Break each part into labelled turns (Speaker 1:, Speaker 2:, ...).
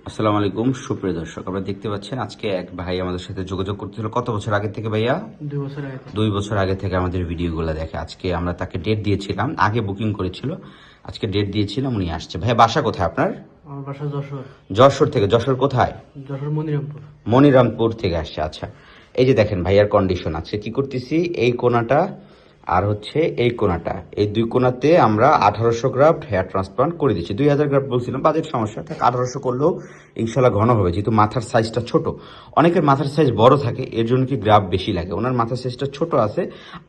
Speaker 1: আসসালামু আলাইকুম সুপ্রিয় দর্শক, আপনারা দেখতে পাচ্ছেন আজকে এক ভাই আমাদের সাথে যোগাযোগ করতেছিল। কত বছর আগে থেকে ভাইয়া?
Speaker 2: 2 বছর আগে থেকে।
Speaker 1: 2 বছর আগে থেকে আমাদের ভিডিওগুলো দেখে। আজকে আমরা তাকে ডেট দিয়েছিলাম, আগে বুকিং করেছিল, আজকে ডেট দিয়েছিলাম, উনি আসছে। ভাইয়া বাসা কোথায় আপনার?
Speaker 2: আমার বাসা যশোর।
Speaker 1: যশোর থেকে? যশোর কোথায়?
Speaker 2: যশোর মনিরামপুর।
Speaker 1: মনিরামপুর থেকে আসছে। আচ্ছা, এই যে দেখেন ভাইয়ার কন্ডিশন আছে, কি করতেছি, এই কোনাটা আর হচ্ছে এই কোনাটা, এই দুই কোনাতে আমরা 1800 গ্রাফট হেয়ার ট্রান্সপ্লান্ট করে দিচ্ছি। 2000 গ্রাফট বলছিলাম, বাজেট সমস্যা থাকে, 1800 করলেও ইনশাল্লাহ ঘন হবে, যেহেতু মাথার সাইজটা ছোট। অনেকের মাথার সাইজ বড় থাকে, এর জন্য কি গ্রাফ বেশি লাগে, ওনার মাথার সাইজটা ছোট আছে,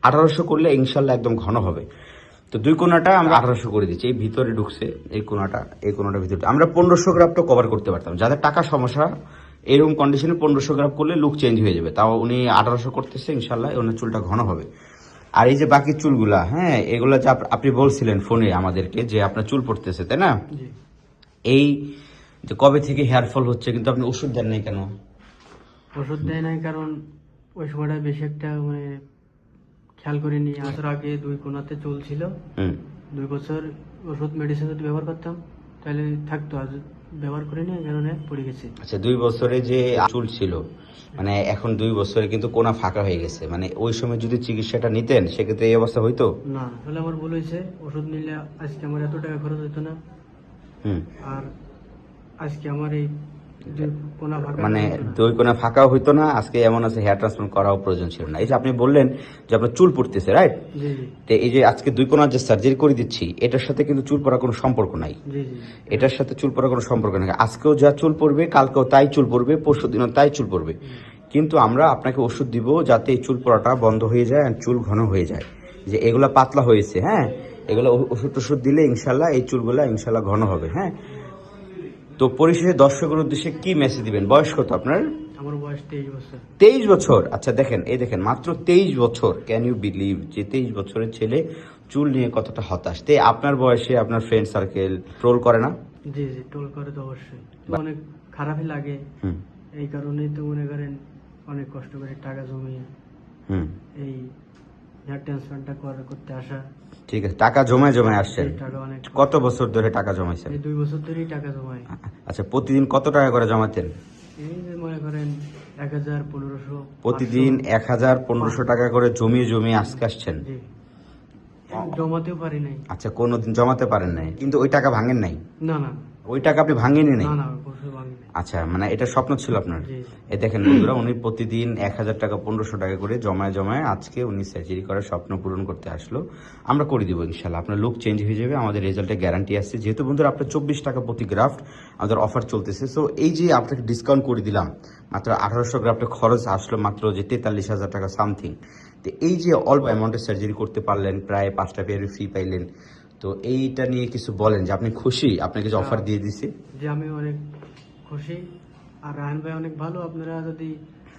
Speaker 1: 1800 করলে ইনশাল্লাহ একদম ঘন হবে। তো দুই কোনাটা আমরা 1800 করে দিচ্ছি। এই ভিতরে ঢুকছে এই কোনাটা, এই কোনাটা ভিতরে আমরা 1500 গ্রাফটা কভার করতে পারতাম। যাদের টাকা সমস্যা, এরকম কন্ডিশনে 1500 গ্রাফ করলে লুক চেঞ্জ হয়ে যাবে। তাও উনি 1800 করতেছে, ইনশাল্লাহ ওনার চুলটা ঘন হবে। আর এই যে বাকি চুলগুলা, হ্যাঁ, এগুলা যে আপনি বলছিলেন ফোনে আমাদেরকে যে আপনার চুল পড়তেছে, তাই না?
Speaker 2: জি।
Speaker 1: এই যে কবে থেকে হেয়ার ফল হচ্ছে, কিন্তু আপনি ওষুধ দেন নাই কেন?
Speaker 2: ওষুধ দেয় নাই কারণ ওই সময়টা বেশি একটা খেয়াল করিনি। আসার আগে 2 কোনাতে চলছিল।
Speaker 1: হুম।
Speaker 2: 2 বছর ওষুধ মেডিসিন যদি ব্যবহার করতাম তাহলে থাকতো, আজ ব্যবহার করিনি, এই কারণে পড়ে গেছি।
Speaker 1: আচ্ছা, 2 বছরে যে চুল ছিল, মানে এখন 2 বছরে কিন্তু কোনা ফাঁকা হয়ে গেছে, মানে ওই সময় যদি চিকিৎসাটা নিতেন সেক্ষেত্রে এই অবস্থা হইতো?
Speaker 2: না, আসলে আমার ভুল হয়েছে। ওষুধ নিলে আজকে আমার এত টাকা খরচ হতো না।
Speaker 1: হুম।
Speaker 2: আর আজকে আমার এই যে কোনা ফাঁকা
Speaker 1: মানে
Speaker 2: হতো না।
Speaker 1: দুই কোনা ফাঁকাও হইতো না, আজকে এমন আছে হেয়ার ট্রান্সপ্লান্ট করাও প্রয়োজন ছিল না। এই যে আপনি বললেন যে আপনার চুল পড়তেছে, রাইট?
Speaker 2: জি জি
Speaker 1: তো এই যে আজকে দুই কোনার যে সার্জারি করে দিচ্ছি, এটার সাথে কিন্তু চুল পড়ার কোনো সম্পর্ক নাই।
Speaker 2: জি জি।
Speaker 1: এটার সাথে চুল পড়ার কোনো সম্পর্ক নেই। আজকেও যা চুল পড়বে, কালকেও তাই চুল পড়বে, পরশুদিনও তাই চুল পড়বে। কিন্তু আমরা আপনাকে ওষুধ দিব যাতে এই চুল পড়াটা বন্ধ হয়ে যায় আর চুল ঘন হয়ে যায়। যে এগুলা পাতলা হয়েছে, হ্যাঁ, এগুলো ওষুধ টষুধ দিলে ইনশাল্লাহ এই চুলগুলা ইনশাল্লাহ ঘন হবে। হ্যাঁ, তো পরিশেষে দর্শকের উদ্দেশ্যে কি মেসেজ দিবেন? বয়স কত আপনার?
Speaker 2: আমার বয়স 23 বছর।
Speaker 1: 23 বছর? আচ্ছা দেখেন, এই দেখেন মাত্র 23 বছর। ক্যান ইউ বিলিভ যে 23 বছরের ছেলে চুল নিয়ে কতটা হতাশ? তে আপনার বয়সে আপনার ফ্রেন্ড সার্কেল ট্রোল করে না?
Speaker 2: জি জি, টোল করে তো অবশ্যই। তো অনেক খারাপই লাগে।
Speaker 1: হুম
Speaker 2: এই কারণেই তো মনে করেন অনেক কষ্ট করে টাকা জমিয়ে
Speaker 1: হুম।
Speaker 2: এই হেয়ার ট্রান্সপ্লান্টটা করতে আসা।
Speaker 1: ঠিক আছে, টাকা জমায় জমায় আসছেন?
Speaker 2: এই টাকা অনেক
Speaker 1: কত বছর ধরে টাকা জমাইছেন?
Speaker 2: এই 2 বছর ধরেই টাকা জমায়।
Speaker 1: আচ্ছা, প্রতিদিন কত টাকা করে জমাতেন?
Speaker 2: এই যে মনে করেন 1000, 1500,
Speaker 1: প্রতিদিন 1000-1500 টাকা করে জমিয়ে জমিয়ে আজকে আসছেন?
Speaker 2: জি। জমাতেও পারি নাই।
Speaker 1: আচ্ছা, কোনোদিন জমাতে পারেন নাই, কিন্তু ওই টাকা ভাঙেন নাই?
Speaker 2: না না
Speaker 1: ওই টাকা আপনি ভাঙেনি নাই?
Speaker 2: না না, অবশ্যই ভাঙি নাই।
Speaker 1: আচ্ছা, মানে এটা স্বপ্ন ছিল আপনার?
Speaker 2: জি
Speaker 1: এই দেখেন বন্ধুরা, উনি প্রতিদিন 1000 টাকা 1500 টাকা করে জমায় জমায় আজকে উনি সার্জারি করার স্বপ্ন পূরণ করতে আসলো। আমরা করে দিব ইনশাল্লাহ, আপনার লুক চেঞ্জ হয়ে যাবে, আমাদের রেজাল্টে গ্যারান্টি আসছে। যেহেতু বন্ধুরা আপনার 24 টাকা প্রতি গ্রাফট আমাদের অফার চলতেছে, সো এই যে আপনাকে ডিসকাউন্ট করে দিলাম, মাত্র 1800 গ্রাফটের খরচ আসলো মাত্র যে 43,000 টাকা সামথিং। তো এই যে অল্প অ্যামাউন্টের সার্জারি করতে পারলেন, প্রায় 5টা পেয়ারে ফ্রি পাইলেন, তো এইটা নিয়ে কিছু বলেন যে আপনি খুশি আপনাকে যে অফার দিয়ে দিছে?
Speaker 2: যে আমি অনেক খুশি। আর রায়হান ভাই অনেক ভালো। আপনারা যদি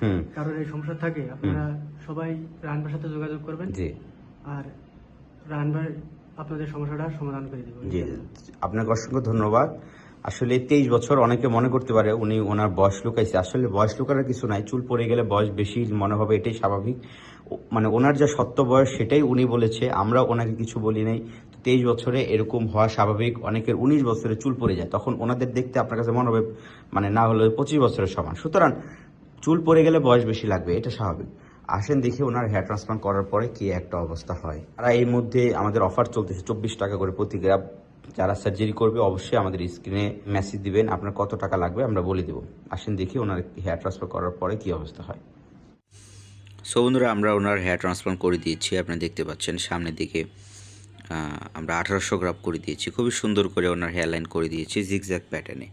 Speaker 1: হুম।
Speaker 2: কারোর এই সমস্যা থাকে, আপনারা সবাই রায়হান ভাইয়ের সাথে যোগাযোগ করবেন।
Speaker 1: জি
Speaker 2: আর রায়হান ভাই আপনাদের সমস্যাটা সমাধান করে দিব।
Speaker 1: জি, আপনাকে অসংখ্য ধন্যবাদ। আসলে 23 বছর, অনেকে মনে করতে পারে উনি ওনার বয়স লুকাইছে, আসলে বয়স লুকানোর কিছু নাই। চুল পড়ে গেলে বয়স বেশি মনে হবে, এটাই স্বাভাবিক। মানে ওনার যা সত্য বয়স সেটাই উনি বলেছে, আমরা ওনাকে কিছু বলি নাই। 23 বছরে এরকম হওয়া স্বাভাবিক। অনেকের 19 বছরে চুল পড়ে যায়, তখন ওনাদের দেখতে আপনার কাছে মনে হবে মানে না হলে 25 বছরের সমান। সুতরাং চুল পড়ে গেলে বয়স বেশি লাগবে, এটা স্বাভাবিক। আসেন দেখি ওনার হেয়ার ট্রান্সপ্লান্ট করার পরে কি একটা অবস্থা হয়। আর এই মধ্যে আমাদের অফার চলতেছে 24 টাকা করে প্রতি গ্রাম। যারা সার্জারি করবে অবশ্যই আমাদের স্ক্রিনে মেসেজ দিবেন আপনার কত টাকা লাগবে, আমরা বলে দেবো। আসেন দেখি ওনার হেয়ার ট্রান্সফার করার পরে কি অবস্থা হয়। সো বন্ধুরা, আমরা ওনার হেয়ার ট্রান্সপ্লান্ট করে দিয়েছি, আপনি দেখতে পাচ্ছেন সামনের দিকে আমরা 1800 গ্রাফ করে দিয়েছি। খুবই সুন্দর করে ওনার হেয়ার লাইন করে দিয়েছি জিগজ্যাগ প্যাটার্নে।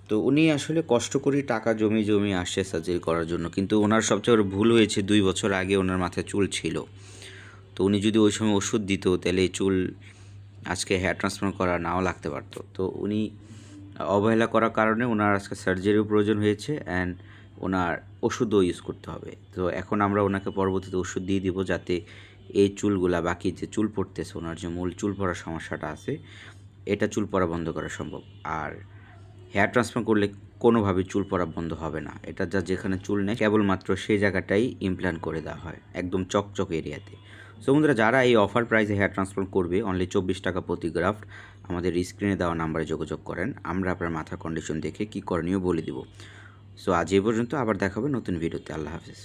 Speaker 1: তো উনি আসলে কষ্ট করে টাকা জমিয়ে জমিয়ে আসছে সার্জারি করার জন্য, কিন্তু ওনার সবচেয়ে বড় ভুল হয়েছে 2 বছর আগে ওনার মাথায় চুল ছিল। তো উনি যদি ওই সময় ওষুধ দিত তাহলে এই চুল আজকে হেয়ার ট্রান্সপ্লান্ট করা নাও লাগতে পারতো। তো উনি অবহেলা করার কারণে ওনার আজকে সার্জারিও প্রয়োজন হয়েছে, অ্যান্ড ওনার ওষুধও ইউজ করতে হবে। তো এখন আমরা ওনাকে পরবর্তীতে ওষুধ দিয়ে দিব যাতে এই চুলগুলা, বাকি যে চুল পড়তেছে, ওনার যে মূল চুল পড়ার সমস্যাটা আছে, এটা চুল পড়া বন্ধ করা সম্ভব। আর হেয়ার ট্রান্সপ্লান্ট করলে কোনোভাবেই চুল পড়া বন্ধ হবে না। এটা যা যেখানে চুল নেই কেবলমাত্র সেই জায়গাটাই ইমপ্ল্যান্ট করে দেওয়া হয়, একদম চকচক এরিয়াতে। সো বন্ধুরা, যারা এই অফার প্রাইসে হেয়ার ট্রান্সপ্লান্ট করবে, অনলি 24 টাকা প্রতি গ্রাফট, আমাদের স্ক্রিনে দেওয়া নাম্বারে যোগাযোগ করেন, আমরা আপনার মাথার কন্ডিশন দেখে কী করণীয় বলে দিব। সো আজ এই পর্যন্ত, আবার দেখা হবে নতুন ভিডিওতে। আল্লাহ হাফেজ।